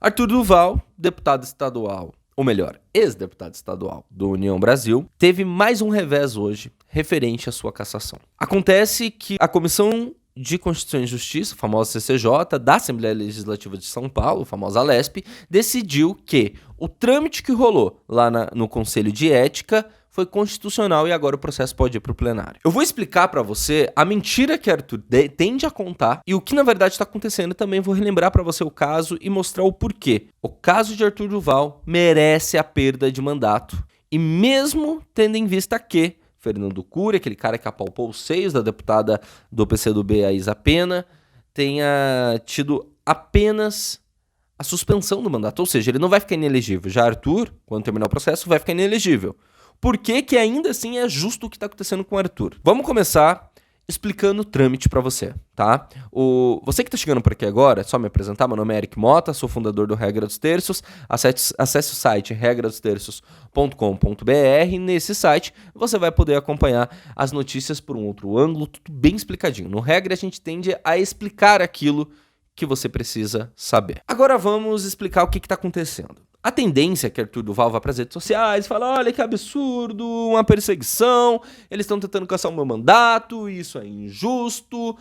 Arthur Duval, deputado estadual, ou melhor, ex-deputado estadual do União Brasil, teve mais um revés hoje referente à sua cassação. Acontece que a Comissão de Constituição e Justiça, a famosa CCJ, da Assembleia Legislativa de São Paulo, a famosa LESP, decidiu que o trâmite que rolou lá no Conselho de Ética foi constitucional e agora o processo pode ir para o plenário. Eu vou explicar para você a mentira que Arthur tende a contar e o que na verdade está acontecendo. Também vou relembrar para você o caso e mostrar o porquê. O caso de Arthur Duval merece a perda de mandato. E mesmo tendo em vista que Fernando Cury, aquele cara que apalpou os seios da deputada do PCdoB, a Isa Pena, tenha tido apenas a suspensão do mandato. Ou seja, ele não vai ficar inelegível. Já Arthur, quando terminar o processo, vai ficar inelegível. Por que ainda assim é justo o que está acontecendo com o Arthur? Vamos começar explicando o trâmite para você, tá? Você que está chegando por aqui agora, só me apresentar, meu nome é Eric Mota, sou fundador do Regra dos Terços. Acesse o site regradosterços.com.br. Nesse site você vai poder acompanhar as notícias por um outro ângulo, tudo bem explicadinho. No Regra a gente tende a explicar aquilo que você precisa saber. Agora vamos explicar o que está acontecendo. A tendência é que Arthur Duval vá para as redes sociais e fala: olha que absurdo, uma perseguição, eles estão tentando caçar o meu mandato, isso é injusto,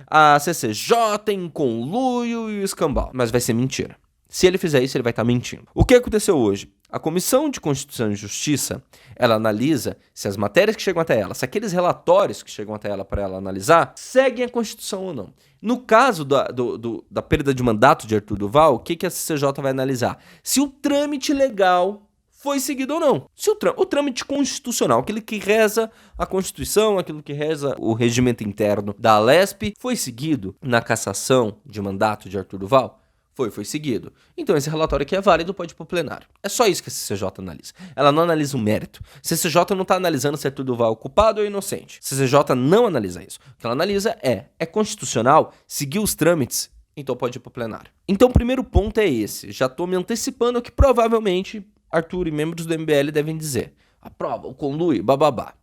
a CCJ em conluio e o escambau. Mas vai ser mentira. Se ele fizer isso, ele vai estar mentindo. O que aconteceu hoje? A Comissão de Constituição e Justiça, ela analisa se as matérias que chegam até ela, se aqueles relatórios que chegam até ela para ela analisar, seguem a Constituição ou não. No caso da perda de mandato de Arthur Duval, o que a CCJ vai analisar? Se o trâmite legal foi seguido ou não. Se o trâmite constitucional, aquele que reza a Constituição, aquilo que reza o regimento interno da LESP, foi seguido na cassação de mandato de Arthur Duval, foi seguido. Então esse relatório aqui é válido, pode ir para o plenário. É só isso que a CCJ analisa. Ela não analisa o mérito. A CCJ não está analisando se Arthur Duval é culpado ou inocente. A CCJ não analisa isso. O que ela analisa é constitucional, seguir os trâmites, então pode ir para o plenário. Então o primeiro ponto é esse. Já estou me antecipando que provavelmente Arthur e membros do MBL devem dizer: aprova, o conluio, bababá.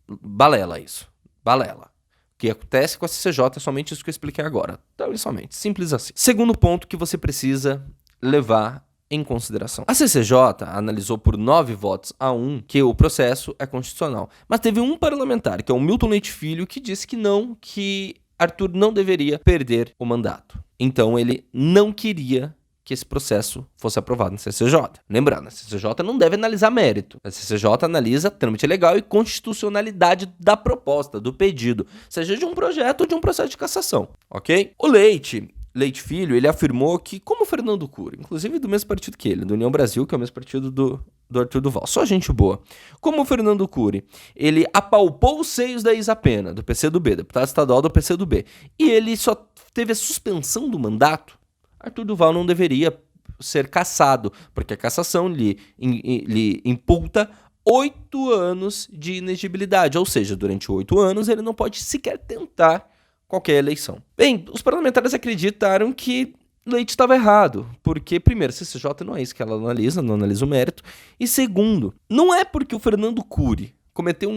Balela isso. Balela. O que acontece com a CCJ é somente isso que eu expliquei agora. Então é somente, simples assim. Segundo ponto que você precisa levar em consideração. A CCJ analisou por 9-1 que o processo é constitucional. Mas teve um parlamentar, que é o Milton Leite Filho, que disse que Arthur não deveria perder o mandato. Então ele não queria que esse processo fosse aprovado na CCJ. Lembrando, a CCJ não deve analisar mérito. A CCJ analisa trâmite legal e constitucionalidade da proposta, do pedido, seja de um projeto ou de um processo de cassação, ok? O Leite Filho, ele afirmou que, como Fernando Cury, inclusive do mesmo partido que ele, do União Brasil, que é o mesmo partido do Arthur Duval, só gente boa, como o Fernando Cury, ele apalpou os seios da Isa Pena, do PCdoB, deputado estadual do PCdoB, e ele só teve a suspensão do mandato, Arthur Duval não deveria ser cassado, porque a cassação lhe imputa 8 anos de inegibilidade, ou seja, durante 8 anos ele não pode sequer tentar qualquer eleição. Bem, os parlamentares acreditaram que Leite estava errado, porque, primeiro, a CCJ não é isso que ela analisa, não analisa o mérito, e segundo, não é porque o Fernando Cury cometeu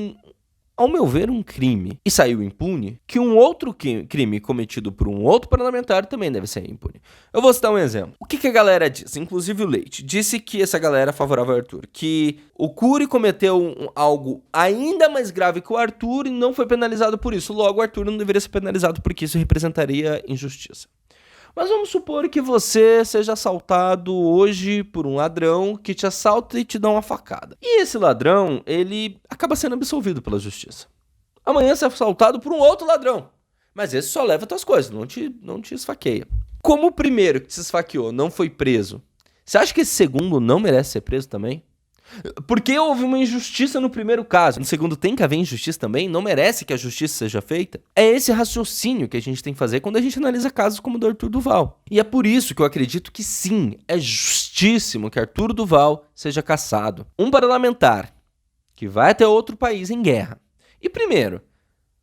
ao meu ver, um crime e saiu impune, que um outro crime cometido por um outro parlamentar também deve ser impune. Eu vou citar um exemplo. O que a galera disse? Inclusive o Leite disse que essa galera favorável ao Arthur, que o Cury cometeu algo ainda mais grave que o Arthur e não foi penalizado por isso. Logo, o Arthur não deveria ser penalizado porque isso representaria injustiça. Mas vamos supor que você seja assaltado hoje por um ladrão que te assalta e te dá uma facada. E esse ladrão, ele acaba sendo absolvido pela justiça. Amanhã você é assaltado por um outro ladrão. Mas esse só leva tuas coisas, não te esfaqueia. Como o primeiro que te esfaqueou não foi preso, você acha que esse segundo não merece ser preso também? Porque houve uma injustiça no primeiro caso. No segundo tem que haver injustiça também? Não merece que a justiça seja feita? É esse raciocínio que a gente tem que fazer quando a gente analisa casos como o do Arthur Duval. E é por isso que eu acredito que sim, é justíssimo que Arthur Duval seja cassado. Um parlamentar que vai até outro país em guerra. E primeiro,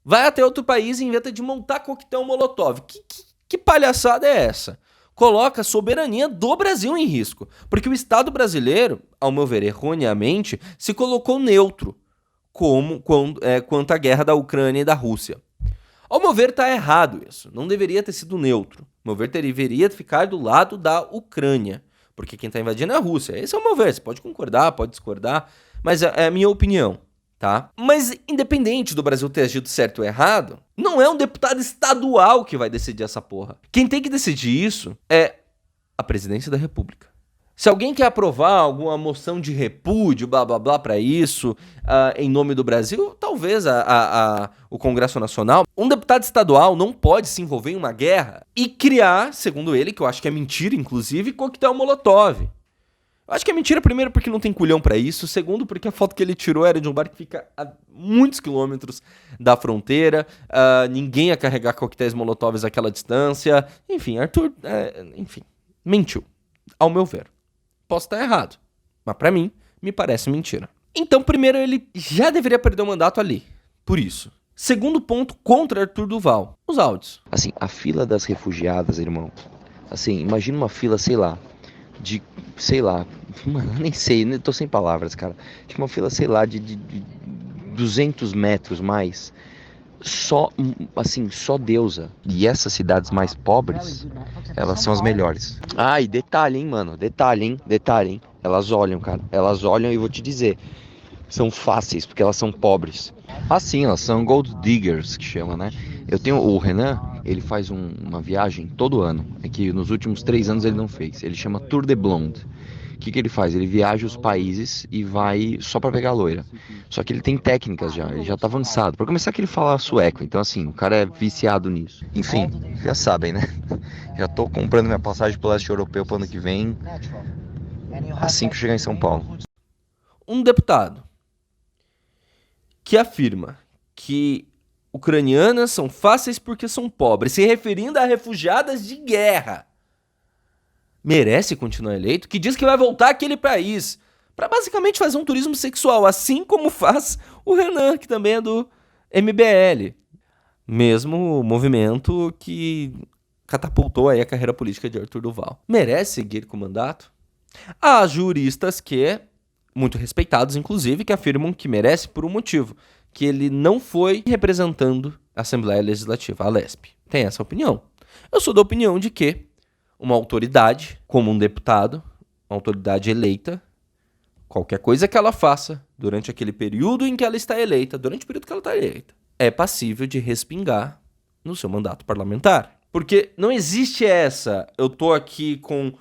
vai até outro país e inventa de montar coquetel Molotov. Que palhaçada é essa? Coloca a soberania do Brasil em risco. Porque o Estado brasileiro, ao meu ver, erroneamente, se colocou neutro quanto à guerra da Ucrânia e da Rússia. Ao meu ver, tá errado isso. Não deveria ter sido neutro. Ao meu ver, deveria ficar do lado da Ucrânia. Porque quem tá invadindo é a Rússia. Esse é o meu ver. Você pode concordar, pode discordar, mas é a minha opinião, tá? Mas independente do Brasil ter agido certo ou errado, não é um deputado estadual que vai decidir essa porra. Quem tem que decidir isso é a presidência da República. Se alguém quer aprovar alguma moção de repúdio, blá blá blá, pra isso, em nome do Brasil, talvez o Congresso Nacional, um deputado estadual não pode se envolver em uma guerra e criar, segundo ele, que eu acho que é mentira, inclusive, coquetel Molotov. Eu acho que é mentira, primeiro, porque não tem culhão pra isso, segundo, porque a foto que ele tirou era de um bar que fica a muitos quilômetros da fronteira, ninguém ia carregar coquetéis Molotovs àquela distância, enfim, Arthur, mentiu, ao meu ver. Posso estar errado, mas pra mim, me parece mentira. Então, primeiro, ele já deveria perder o mandato ali, por isso. Segundo ponto contra Arthur Duval, os áudios. Assim, a fila das refugiadas, irmão. Assim, imagina uma fila, mano, nem sei, tô sem palavras, cara. Tipo uma fila, de 200 metros mais. Só deusa. E essas cidades mais pobres, elas são as melhores. Ah, e detalhe, hein, mano, detalhe, hein. Elas olham, cara, e eu vou te dizer, são fáceis, porque elas são pobres. Assim, elas são gold diggers, que chama, né? Eu tenho o Renan, ele faz uma viagem todo ano, é que nos últimos 3 anos ele não fez, ele chama Tour de Blonde. O que ele faz? Ele viaja os países e vai só pra pegar loira. Só que ele tem técnicas já, ele já tá avançado. Pra começar que ele fala sueco, então assim, o cara é viciado nisso. Enfim, já sabem, né? Já tô comprando minha passagem pro leste europeu pro ano que vem, assim que eu chegar em São Paulo. Um deputado que afirma que ucranianas são fáceis porque são pobres, se referindo a refugiadas de guerra, merece continuar eleito, que diz que vai voltar àquele país para basicamente fazer um turismo sexual, assim como faz o Renan, que também é do MBL. Mesmo movimento que catapultou aí a carreira política de Arthur Duval. Merece seguir com o mandato? Há juristas que, muito respeitados inclusive, que afirmam que merece por um motivo, que ele não foi representando a Assembleia Legislativa, a Lesp. Tem essa opinião. Eu sou da opinião de que uma autoridade, como um deputado, uma autoridade eleita, qualquer coisa que ela faça durante aquele período em que ela está eleita, durante o período que ela está eleita, é passível de respingar no seu mandato parlamentar. Porque não existe essa, eu tô aqui com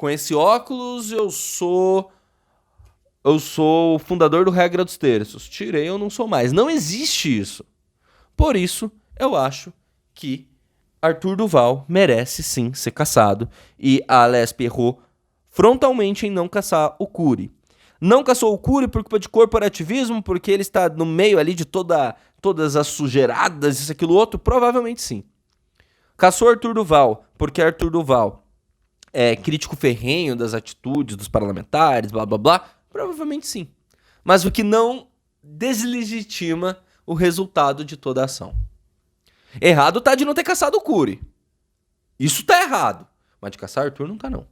esse óculos, eu sou o fundador do Regra dos Terços. Tirei, eu não sou mais. Não existe isso. Por isso, eu acho que Arthur Duval merece sim ser cassado. E a Lesp errou frontalmente em não caçar o Cury. Não caçou o Cury por culpa de corporativismo, porque ele está no meio ali de todas as sujeiradas, isso, aquilo, outro? Provavelmente sim. Caçou Arthur Duval, porque Arthur Duval é crítico ferrenho das atitudes dos parlamentares, blá blá blá? Provavelmente sim. Mas o que não deslegitima o resultado de toda a ação. Errado tá de não ter caçado o Cury. Isso tá errado. Mas de caçar Arthur não tá não.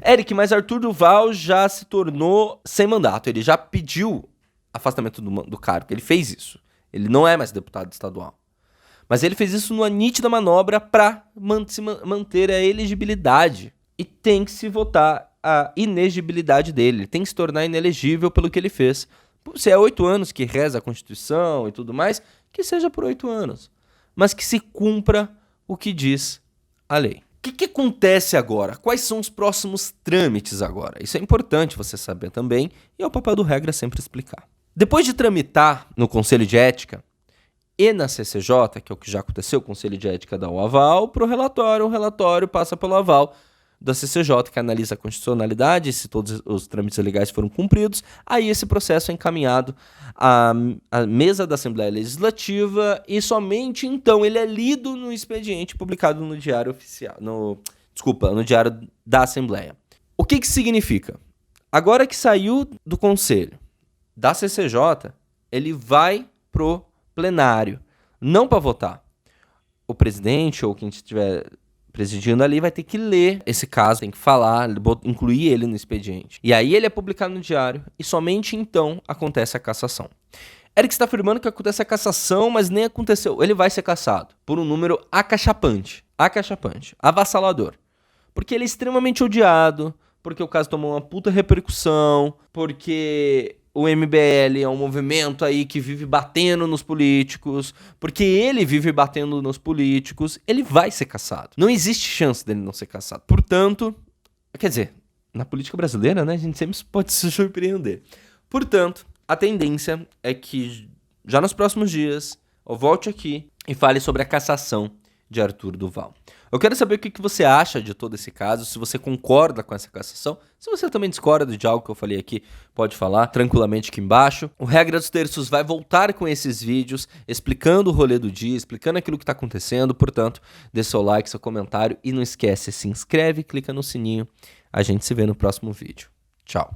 Eric, mas Arthur Duval já se tornou sem mandato. Ele já pediu afastamento do cargo. Ele fez isso. Ele não é mais deputado estadual. Mas ele fez isso numa nítida manobra para manter a elegibilidade. E tem que se votar a inegibilidade dele. Ele tem que se tornar inelegível pelo que ele fez. Se é 8 anos que reza a Constituição e tudo mais, que seja por 8 anos. Mas que se cumpra o que diz a lei. O que acontece agora? Quais são os próximos trâmites agora? Isso é importante você saber também, e é o papel do Regra sempre explicar. Depois de tramitar no Conselho de Ética e na CCJ, que é o que já aconteceu, o Conselho de Ética dá o aval para o relatório passa pelo aval da CCJ, que analisa a constitucionalidade, se todos os trâmites legais foram cumpridos, aí esse processo é encaminhado à mesa da Assembleia Legislativa e somente então ele é lido no expediente publicado no Diário Oficial, no Diário da Assembleia. O que significa? Agora que saiu do Conselho da CCJ, ele vai pro plenário, não para votar. O presidente ou quem estiver presidindo ali vai ter que ler esse caso, tem que falar, incluir ele no expediente. E aí ele é publicado no diário e somente então acontece a cassação. Eric está afirmando que acontece a cassação, mas nem aconteceu. Ele vai ser cassado por um número acachapante, avassalador. Porque ele é extremamente odiado, porque o caso tomou uma puta repercussão, porque o MBL é um movimento aí que vive batendo nos políticos, porque ele vive batendo nos políticos, ele vai ser cassado. Não existe chance dele não ser cassado. Portanto, quer dizer, na política brasileira, né, a gente sempre pode se surpreender. Portanto, a tendência é que já nos próximos dias eu volte aqui e fale sobre a cassação de Arthur Duval. Eu quero saber o que você acha de todo esse caso, se você concorda com essa cassação, se você também discorda de algo que eu falei aqui, pode falar tranquilamente aqui embaixo. O Regra dos Terços vai voltar com esses vídeos, explicando o rolê do dia, explicando aquilo que está acontecendo, portanto, dê seu like, seu comentário e não esquece, se inscreve, clica no sininho, a gente se vê no próximo vídeo. Tchau!